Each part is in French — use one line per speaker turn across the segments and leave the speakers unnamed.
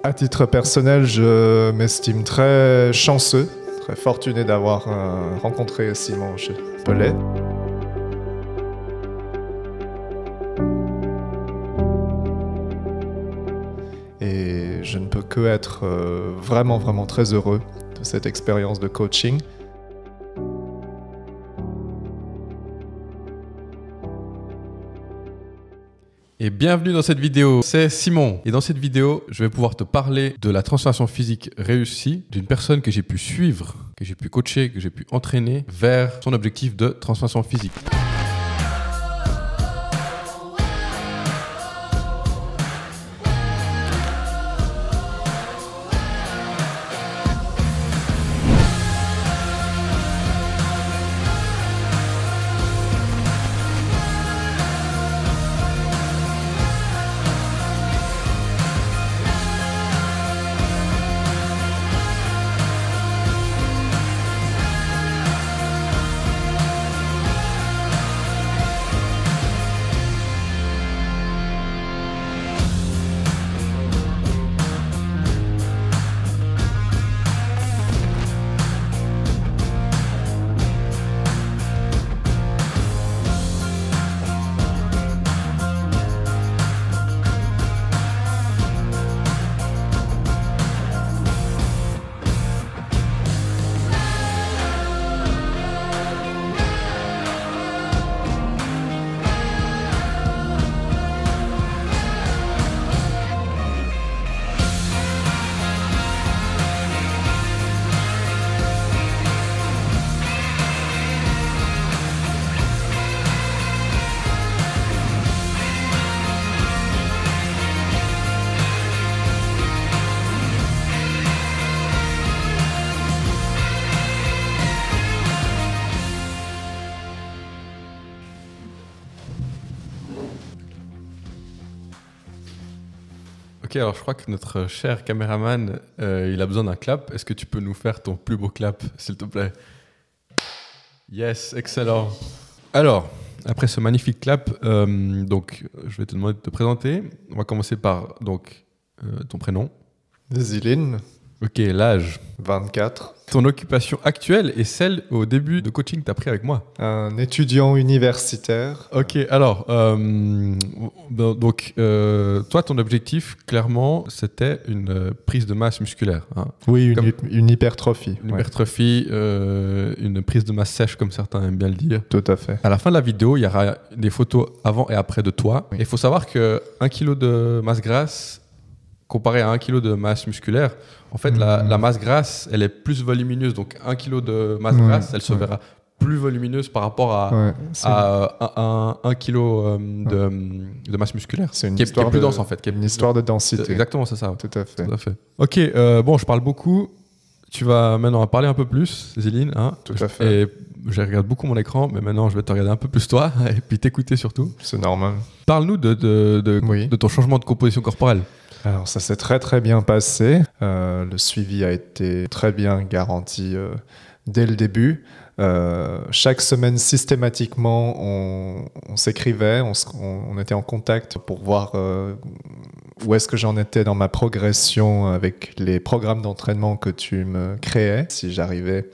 À titre personnel, je m'estime très chanceux, très fortuné d'avoir rencontré Simon Pellet. Et je ne peux que être vraiment très heureux de cette expérience de coaching.
Et bienvenue dans cette vidéo, c'est Simon. Et dans cette vidéo, je vais pouvoir te parler de la transformation physique réussie d'une personne que j'ai pu suivre, que j'ai pu coacher, que j'ai pu entraîner vers son objectif de transformation physique. Ok, alors je crois que notre cher caméraman, il a besoin d'un clap. Est-ce que tu peux nous faire ton plus beau clap, s'il te plaît? Yes, excellent. Alors, après ce magnifique clap, donc, je vais te demander de te présenter. On va commencer par donc, ton prénom.
Ziline,
Ok, l'âge.
24.
Ton occupation actuelle et celle au début de coaching que tu as pris avec moi.
Un étudiant universitaire.
Ok, alors, donc, toi, ton objectif, clairement, c'était une prise de masse musculaire. Hein.
Oui, une hypertrophie.
Une hypertrophie, une prise de masse sèche, comme certains aiment bien le dire.
Tout à fait.
À la fin de la vidéo, il y aura des photos avant et après de toi.
Oui.
Il faut savoir que 1 kg de masse grasse, comparé à 1 kg de masse musculaire, en fait, la masse grasse, elle est plus volumineuse. Donc, 1 kg de masse grasse, elle se verra plus volumineuse par rapport à 1 kg de masse musculaire.
C'est une
qui
histoire
est plus dense, en fait.
Une histoire de densité.
Exactement, c'est ça.
Tout à fait.
Tout à fait. Ok, bon, je parle beaucoup. Tu vas maintenant parler un peu plus, Ziline. Hein.
Tout à fait.
Et je regarde beaucoup mon écran, mais maintenant, je vais te regarder un peu plus toi et puis t'écouter surtout.
C'est normal.
Parle-nous de ton changement de composition corporelle.
Alors ça s'est très bien passé. Le suivi a été très bien garanti dès le début. Chaque semaine, systématiquement, on s'écrivait, on était en contact pour voir où est-ce que j'en étais dans ma progression avec les programmes d'entraînement que tu me créais. Si j'arrivais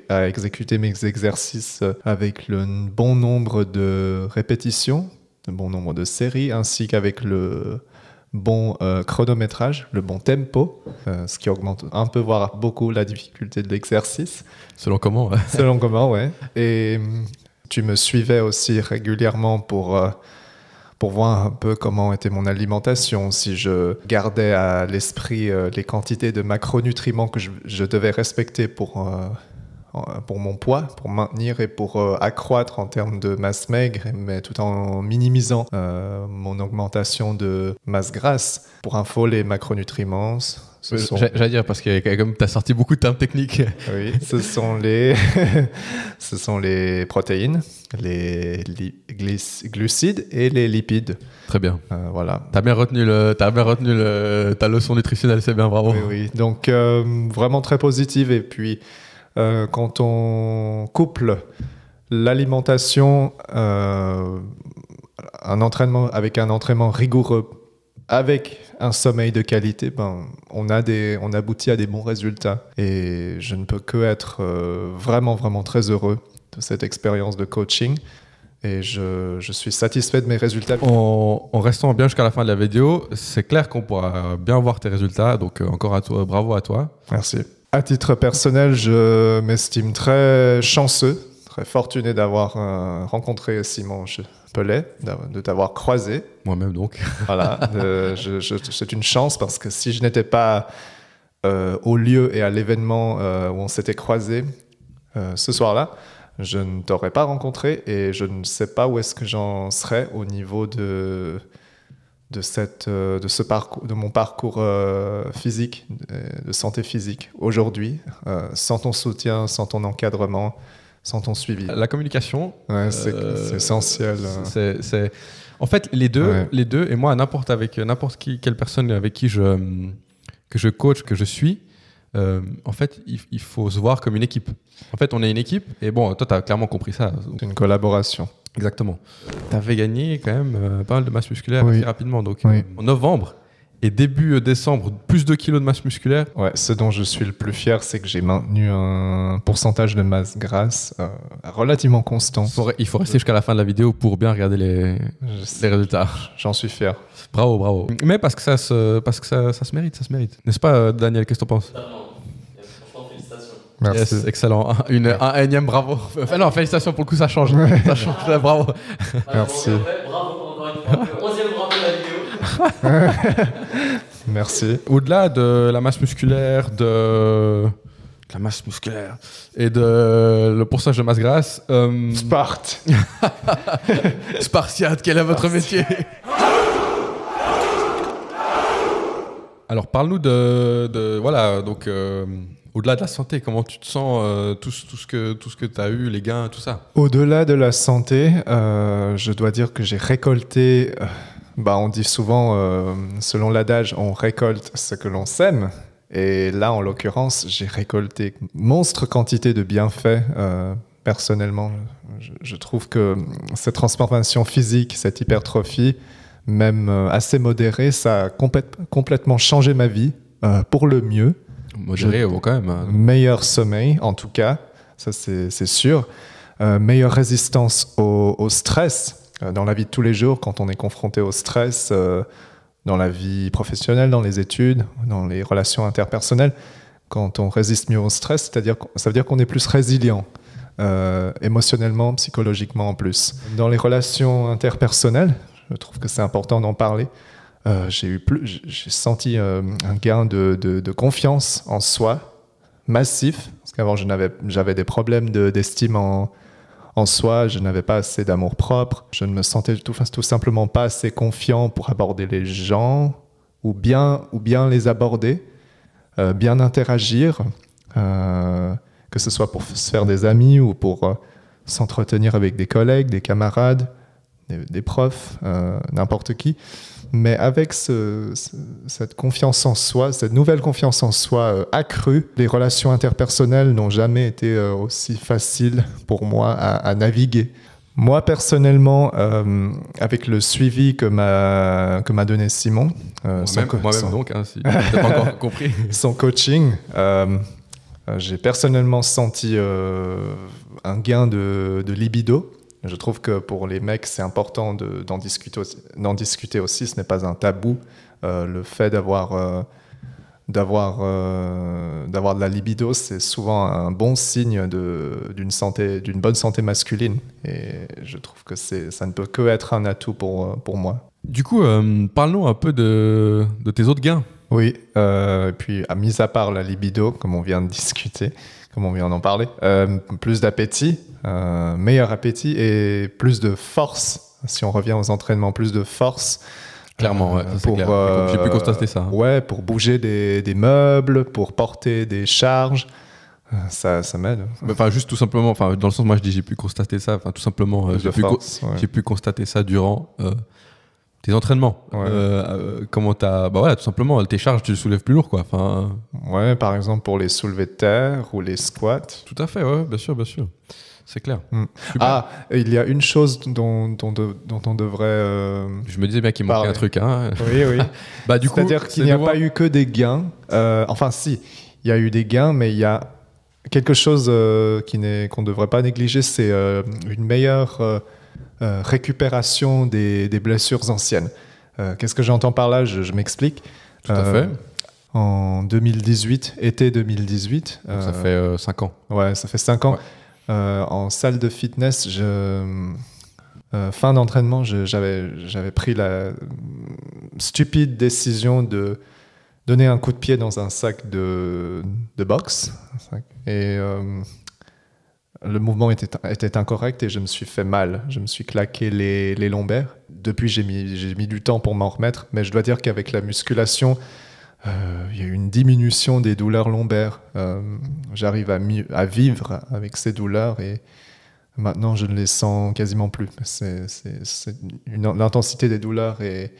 à exécuter mes exercices avec le bon nombre de répétitions, le bon nombre de séries, ainsi qu'avec le bon chronométrage, le bon tempo, ce qui augmente un peu, voire beaucoup, la difficulté de l'exercice.
Selon comment
Selon comment, ouais. Et tu me suivais aussi régulièrement pour voir un peu comment était mon alimentation, si je gardais à l'esprit les quantités de macronutriments que je devais respecter pour mon poids, pour maintenir et pour accroître en termes de masse maigre, mais tout en minimisant mon augmentation de masse grasse. Pour info, les macronutriments,
j'allais dire, parce que comme tu as sorti beaucoup de termes techniques.
Oui, ce sont les protéines, les glucides et les lipides.
Très bien.
Voilà.
T'as bien retenu ta leçon nutritionnelle, c'est bien, bravo.
Oui. Donc, vraiment très positive. Et puis, quand on couple l'alimentation avec un entraînement rigoureux avec un sommeil de qualité, on aboutit à des bons résultats. Et je ne peux que être vraiment, vraiment très heureux de cette expérience de coaching. Et je suis satisfait de mes résultats.
En restant bien jusqu'à la fin de la vidéo, c'est clair qu'on pourra bien voir tes résultats. Donc encore à toi, bravo à toi.
Merci. À titre personnel, je m'estime très chanceux, très fortuné d'avoir rencontré Simon Pellet, de t'avoir croisé.
Moi-même donc.
Voilà, c'est une chance parce que si je n'étais pas au lieu et à l'événement où on s'était croisés ce soir-là, je ne t'aurais pas rencontré et je ne sais pas où est-ce que j'en serais au niveau de mon parcours physique, de santé physique aujourd'hui, sans ton soutien, sans ton encadrement, sans ton suivi.
La communication,
c'est essentiel.
En fait, les deux, et moi, quelle personne avec qui que je coach, que je suis, en fait, il faut se voir comme une équipe. En fait, on est une équipe, et bon, toi, tu as clairement compris ça.
C'est une collaboration.
Exactement. Tu avais gagné quand même pas mal de masse musculaire assez rapidement. Donc, en novembre et début décembre, plus de kilos de masse musculaire.
Ouais, ce dont je suis le plus fier, c'est que j'ai maintenu un pourcentage de masse grasse relativement constant.
Il faut rester jusqu'à la fin de la vidéo pour bien regarder les résultats.
J'en suis fier.
Bravo, bravo. Mais parce que ça se mérite, N'est-ce pas, Daniel? Qu'est-ce que tu en penses?
Franchement, félicitations.
Merci.
Yes, excellent. Un énième bravo. Enfin, non, félicitations, pour le coup, ça change. Ça change, bravo.
Merci.
Bravo encore une fois. Le 11e bravo de la vidéo.
Merci.
Au-delà de la masse musculaire, et de le pourcentage de masse grasse.
Sparte.
Spartiate, quel est votre métier? Alors, parle-nous voilà, donc au-delà de la santé, comment tu te sens, tout ce que tu as eu, les gains, tout ça?
Au-delà de la santé, je dois dire que j'ai récolté, on dit souvent, selon l'adage, on récolte ce que l'on sème. Et là, en l'occurrence, j'ai récolté monstre quantité de bienfaits. Personnellement, je trouve que cette transformation physique, cette hypertrophie, même assez modérée, ça a complètement changé ma vie pour le mieux.
Modéré, quand même.
Meilleur sommeil, en tout cas, ça c'est sûr. Meilleure résistance au stress dans la vie de tous les jours, quand on est confronté au stress, dans la vie professionnelle, dans les études, dans les relations interpersonnelles. Quand on résiste mieux au stress, ça veut dire qu'on est plus résilient, émotionnellement, psychologiquement en plus. Dans les relations interpersonnelles, je trouve que c'est important d'en parler. J'ai senti un gain de confiance en soi massif, parce qu'avant j'avais des problèmes d'estime en soi, je n'avais pas assez d'amour propre, je ne me sentais tout simplement pas assez confiant pour aborder les gens ou bien les aborder, bien interagir, que ce soit pour se faire des amis ou pour s'entretenir avec des collègues, des camarades, des profs, n'importe qui. Mais avec cette confiance en soi, cette nouvelle confiance en soi accrue, les relations interpersonnelles n'ont jamais été aussi faciles pour moi à naviguer. Moi, personnellement, avec le suivi que m'a donné Simon,
moi-même donc, si tu n'as pas encore compris.
Son coaching, j'ai personnellement senti un gain de libido. Je trouve que pour les mecs, c'est important d'en discuter aussi. Ce n'est pas un tabou. Le fait d'avoir de la libido, c'est souvent un bon signe d'une bonne santé masculine. Et je trouve que ça ne peut que être un atout pour moi.
Du coup, parle-nous un peu de tes autres gains.
Oui, et puis mis à part la libido, comme on vient de discuter, comme on vient d'en parler, plus d'appétit, meilleur appétit et plus de force. Si on revient aux entraînements, plus de force.
Clairement, ouais, ça, c'est clair. J'ai pu constater ça.
Ouais, pour bouger des meubles, pour porter des charges, ça m'aide.
Enfin, juste tout simplement, dans le sens, moi je dis j'ai pu constater ça, tout simplement, j'ai pu constater ça durant tes entraînements. Ouais. Comment tout simplement, tes charges, tu les soulèves plus lourd, quoi.
Ouais, par exemple pour les soulevés de terre ou les squats.
Tout à fait, ouais, bien sûr, bien sûr. C'est clair.
Ah, et il y a une chose dont on devrait...
Je me disais bien qu'il manquait
parler.
un truc. Hein.
Oui.
Bah, du coup,
C'est-à-dire qu'il n'y a pas eu que des gains. Enfin, si, il y a eu des gains, mais il y a quelque chose qu'on ne devrait pas négliger, c'est une meilleure récupération des blessures anciennes. Qu'est-ce que j'entends par là? Je m'explique.
Tout à fait.
En 2018, été 2018.
Donc, ça fait 5 ans.
Ouais, ça fait 5 ans.
Ouais.
En salle de fitness, fin d'entraînement, j'avais pris la stupide décision de donner un coup de pied dans un sac de boxe. Et le mouvement était incorrect et je me suis fait mal. Je me suis claqué les lombaires. Depuis, j'ai mis du temps pour m'en remettre. Mais je dois dire qu'avec la musculation, il y a eu une diminution des douleurs lombaires. J'arrive à vivre avec ces douleurs et maintenant je ne les sens quasiment plus. L'intensité des douleurs est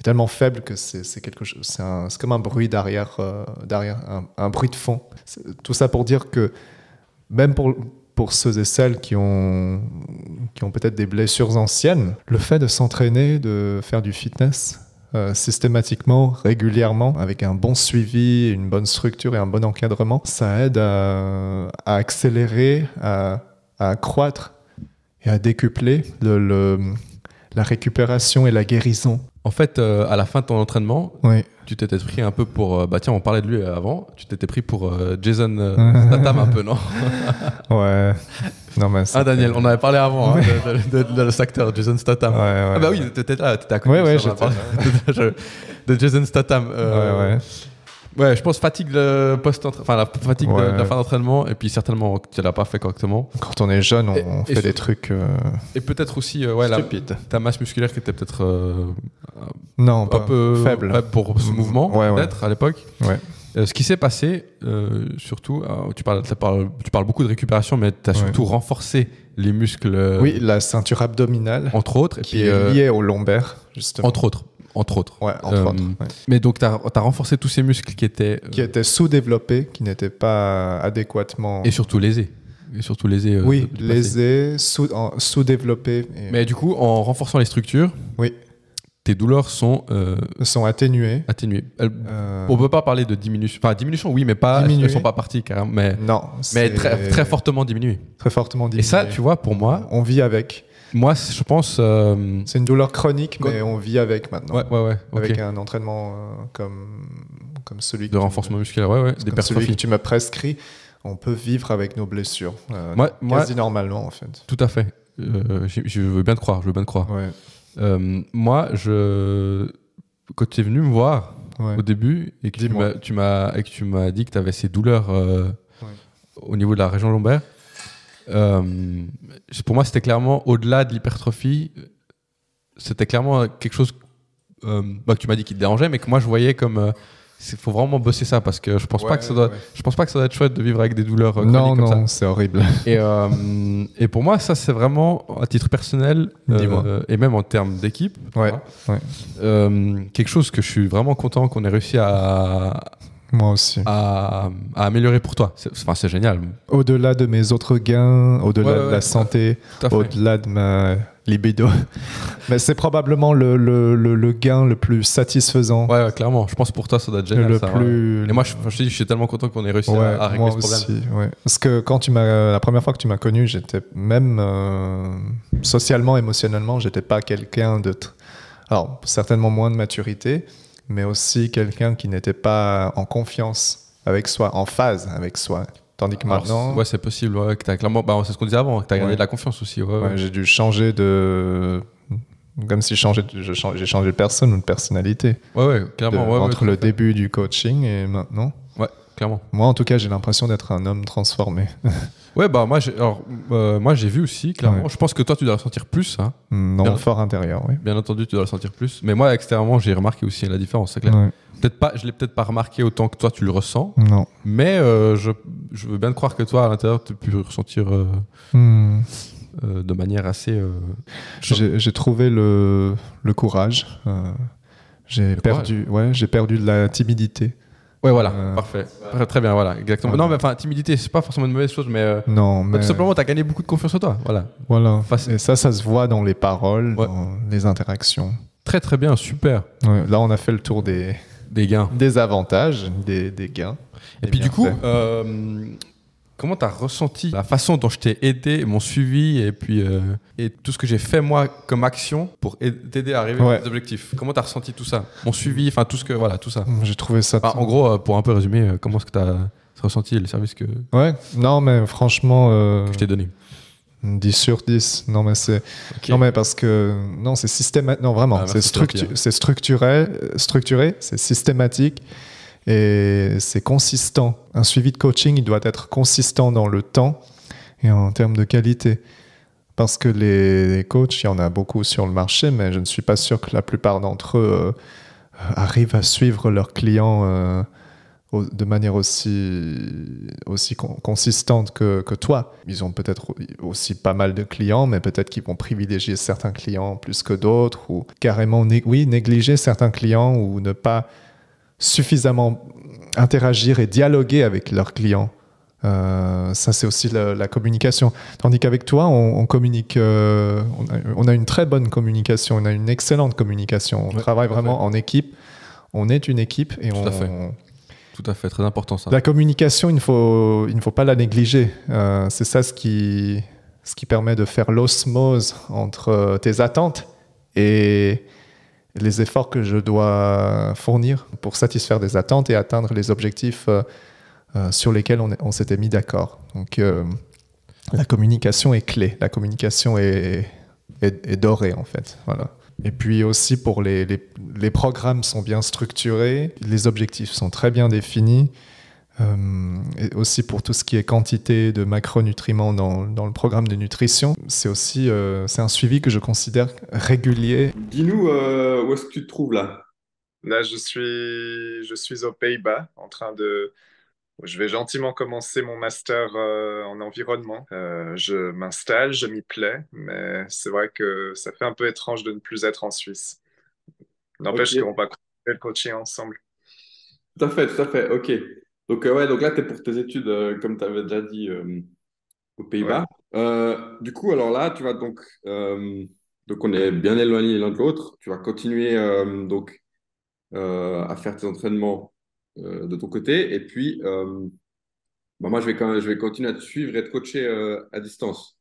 tellement faible que c'est quelque chose. C'est comme un bruit derrière un bruit de fond. Tout ça pour dire que même pour ceux et celles qui ont peut-être des blessures anciennes, le fait de s'entraîner, de faire du fitness systématiquement, régulièrement, avec un bon suivi, une bonne structure et un bon encadrement, ça aide à accélérer, à accroître et à décupler la récupération et la guérison.
En fait, à la fin de ton entraînement,
Oui.
tu t'étais pris un peu pour... tiens, on parlait de lui avant. Tu t'étais pris pour Jason Statham un peu, non?
Ouais. Non, mais
Daniel, on avait parlé avant hein, de cet acteur, Jason Statham.
Ouais.
Ah bah oui, t'étais là, t'étais à côté.
Ouais,
on a parlé de Jason Statham. Ouais, je pense fatigue la fatigue de la fin d'entraînement et puis certainement que tu l'as pas fait correctement.
Quand on est jeune, on fait des trucs
et peut-être aussi
stupides.
Ta masse musculaire qui était peut-être
non,
un peu
faible
pour ce mouvement, peut-être à l'époque.
Ouais.
Ce qui s'est passé, surtout, tu parles beaucoup de récupération, mais tu as surtout renforcé les muscles.
Oui, la ceinture abdominale.
Entre autres.
Qui est liée au lombaire, justement.
Entre autres.
Ouais, entre autres. Ouais.
Mais donc, tu as renforcé tous ces muscles qui étaient
sous-développés, qui n'étaient pas adéquatement...
Et surtout lésés.
Oui, lésés, sous-développés.
Mais du coup, en renforçant les structures,
oui,
tes douleurs sont
atténuées.
On ne peut pas parler de diminution. Enfin, diminution, oui, mais pas. Elles ne sont pas parties, carrément.
Non.
Mais très, très fortement diminuées.
Très fortement diminuées.
Et ça, tu vois, pour moi.
On vit avec.
Moi, je pense.
C'est une douleur chronique, mais on vit avec maintenant.
Ouais.
Avec un entraînement comme celui
de renforcement musculaire, d'hypertrophie.
Celui que tu me prescris, on peut vivre avec nos blessures. Quasi normalement, en fait.
Tout à fait. Je veux bien te croire.
Ouais.
Moi, quand tu es venu me voir au début et que tu m'as dit que tu avais ces douleurs au niveau de la région lombaire, pour moi, c'était clairement au-delà de l'hypertrophie. C'était clairement quelque chose que tu m'as dit qui te dérangeait, mais que moi je voyais comme il faut vraiment bosser ça parce que je pense pas que ça doit être chouette de vivre avec des douleurs chroniques comme ça.
Non, c'est horrible.
Et pour moi, ça c'est vraiment à titre personnel et même en termes d'équipe, quelque chose que je suis vraiment content qu'on ait réussi
moi aussi.
À améliorer pour toi. C'est génial.
Au-delà de mes autres gains, au-delà de la santé, au-delà de ma libido. Mais c'est probablement le gain le plus satisfaisant.
Ouais, clairement. Je pense pour toi, ça doit être génial. Et moi, je te dis, je suis tellement content qu'on ait réussi à régler ce problème.
Ouais. Parce que la première fois que tu m'as connu, j'étais même socialement, émotionnellement, j'étais pas quelqu'un de... Alors, certainement moins de maturité, mais aussi quelqu'un qui n'était pas en confiance avec soi, en phase avec soi. Tandis que maintenant...
Ouais, c'est possible. Que t'as clairement... c'est ce qu'on disait avant, que tu as gagné de la confiance aussi.
J'ai dû changer de... Comme si j'ai changé de personne ou de personnalité.
Ouais, clairement.
Entre le début du coaching et maintenant.
Ouais, clairement.
Moi, en tout cas, j'ai l'impression d'être un homme transformé.
Ouais, moi j'ai vu aussi, clairement. Ouais. Je pense que toi, tu dois le sentir plus. Hein.
Non, fort intérieur, oui.
Bien entendu, tu dois le sentir plus. Mais moi, extérieurement, j'ai remarqué aussi la différence, c'est clair. Ouais. Je l'ai peut-être pas remarqué autant que toi, tu le ressens.
Non.
Mais je veux bien te croire que toi, à l'intérieur, tu peux ressentir de manière assez...
J'ai trouvé le courage. J'ai perdu de la timidité.
Ouais, voilà, parfait. Très bien, voilà, exactement.
Voilà.
Non, mais enfin, timidité, c'est pas forcément une mauvaise chose, mais,
Non, mais
tout simplement, tu as gagné beaucoup de confiance en toi. Voilà.
voilà.
Facile.
Et ça se voit dans les paroles,
Ouais.
dans les interactions.
Très, très bien, super.
Ouais, là, on a fait le tour
Des gains.
des avantages, des gains.
Et
des
puis, du coup,
bienfaits.
comment tu as ressenti la façon dont je t'ai aidé, mon suivi, et puis et tout ce que j'ai fait, moi, comme action pour t'aider à arriver à tes objectifs? Comment tu as ressenti tout ça? Mon suivi, enfin, tout ça.
J'ai trouvé ça.
Enfin, en gros, pour un peu résumer, comment est-ce que tu as ressenti le service que
Ouais, non, mais franchement.
je t'ai donné?
10 sur 10. Non, mais c'est.
Ok.
Non, mais parce que. Non, c'est systématique. Non, vraiment.
Ah, merci,
c'est structuré, c'est systématique et c'est consistant. Un suivi de coaching, il doit être consistant dans le temps et en termes de qualité. Parce que les coachs, il y en a beaucoup sur le marché, mais je ne suis pas sûr que la plupart d'entre eux arrivent à suivre leurs clients de manière aussi consistante que toi. Ils ont peut-être aussi pas mal de clients, mais peut-être qu'ils vont privilégier certains clients plus que d'autres, ou carrément négliger certains clients, ou ne pas suffisamment interagir et dialoguer avec leurs clients. Ça, c'est aussi la communication. Tandis qu'avec toi, on communique, on a une très bonne communication, on a une excellente communication. On travaille vraiment en équipe. On est une équipe et
Tout à fait, très important ça.
La communication, il ne faut pas la négliger. C'est ça ce qui permet de faire l'osmose entre tes attentes et les efforts que je dois fournir pour satisfaire des attentes et atteindre les objectifs sur lesquels on s'était mis d'accord. Donc, la communication est clé. La communication est dorée, en fait. Voilà. Et puis aussi, pour les programmes sont bien structurés, les objectifs sont très bien définis. Et aussi pour tout ce qui est quantité de macronutriments dans le programme de nutrition, c'est aussi c'est un suivi que je considère régulier.
Dis-nous où est-ce que tu te trouves là?
Là, je suis aux Pays-Bas en train de... Je vais gentiment commencer mon master en environnement. Je m'installe, je m'y plais, mais c'est vrai que ça fait un peu étrange de ne plus être en Suisse. N'empêche
Ok.
qu'on va continuer le coaching ensemble.
Tout à fait, tout à fait. Ok. Donc, ouais, donc là, tu es pour tes études, comme tu avais déjà dit, aux
Ouais.
Pays-Bas. Du coup, alors là, tu vas donc on est bien éloignés l'un de l'autre. Tu vas continuer à faire tes entraînements de ton côté. Et puis, moi, je vais continuer à te suivre et te coacher à distance.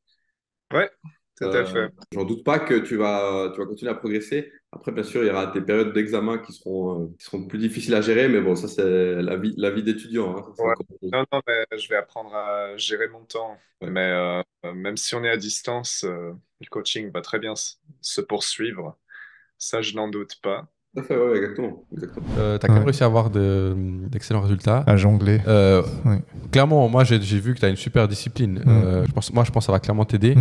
Ouais, tout à fait.
J'en doute pas que tu vas continuer à progresser. Après, bien sûr, il y aura des périodes d'examen qui seront plus difficiles à gérer, mais bon, ça, c'est la vie d'étudiant, hein. Ça, c'est
Ouais.
encore autre chose.
Non, non, mais je vais apprendre à gérer mon temps.
Ouais.
Mais même si on est à distance, le coaching va très bien se poursuivre. Ça, je n'en doute pas.
Tout à fait, ouais, exactement. Exactement.
Tu as quand même réussi à avoir d'excellents résultats.
À jongler. Oui.
Clairement, moi j'ai vu que tu as une super discipline. Je pense que ça va clairement t'aider.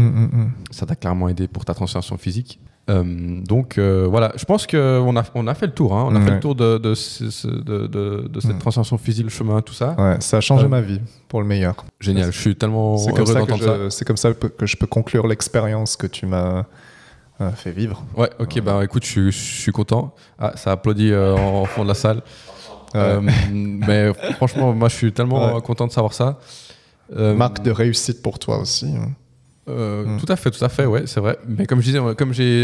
Ça t'a clairement aidé pour ta transformation physique. Donc voilà, je pense qu'on on a fait le tour. Hein. On a fait le tour de cette transformation physique, le chemin, tout ça.
Ouais, ça a changé ma vie pour le meilleur.
Génial, je suis tellement
C'est comme
heureux
ça
d'entendre ça.
c'est comme ça que je peux conclure l'expérience que tu m'as fait vivre.
Ouais, ok, bah écoute, je suis content. Ah, ça applaudit en fond de la salle.
Ouais.
Mais franchement, moi je suis tellement content de savoir ça.
Marque de réussite pour toi aussi.
Tout à fait, ouais, c'est vrai. Mais comme je disais,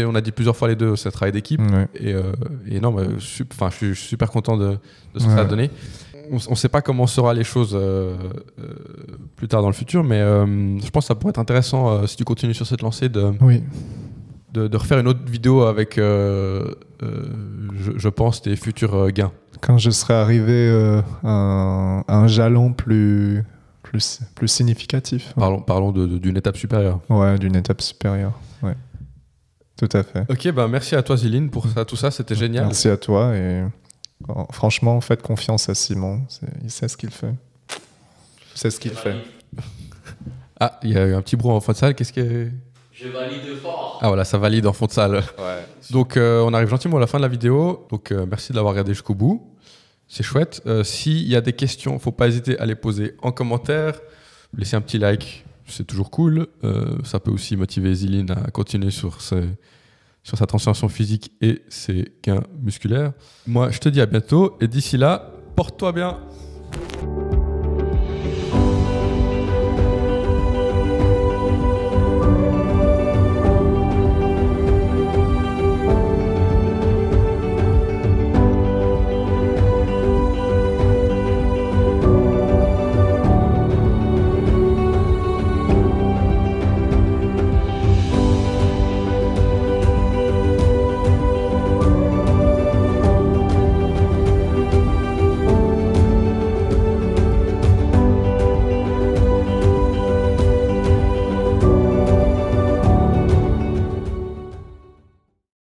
on a dit plusieurs fois les deux, c'est un travail d'équipe.
Ouais.
Et non, je suis super content de ce que ça a donné. On ne sait pas comment seront les choses plus tard dans le futur, mais je pense que ça pourrait être intéressant si tu continues sur cette lancée
Oui.
de refaire une autre vidéo avec, je pense, tes futurs gains.
Quand je serai arrivé à un jalon plus significatif.
Parlons d'une étape supérieure.
Ouais, d'une étape supérieure. Ouais. Tout à fait.
Ok, bah merci à toi Ziline pour tout ça, c'était génial.
Merci à toi et franchement, faites confiance à Simon. Il sait ce qu'il fait. Il sait ce qu'il fait.
Ah, il y a eu un petit bruit en fond de salle, qu'est-ce que...
Je valide fort.
Ah voilà, ça valide en fond de salle.
Ouais.
Donc on arrive gentiment à la fin de la vidéo, donc merci de l'avoir regardé jusqu'au bout. C'est chouette. S'il y a des questions, faut pas hésiter à les poser en commentaire. Laissez un petit like, c'est toujours cool. Ça peut aussi motiver Ziline à continuer sur sa transformation physique et ses gains musculaires. Moi, je te dis à bientôt. Et d'ici là, Porte-toi bien.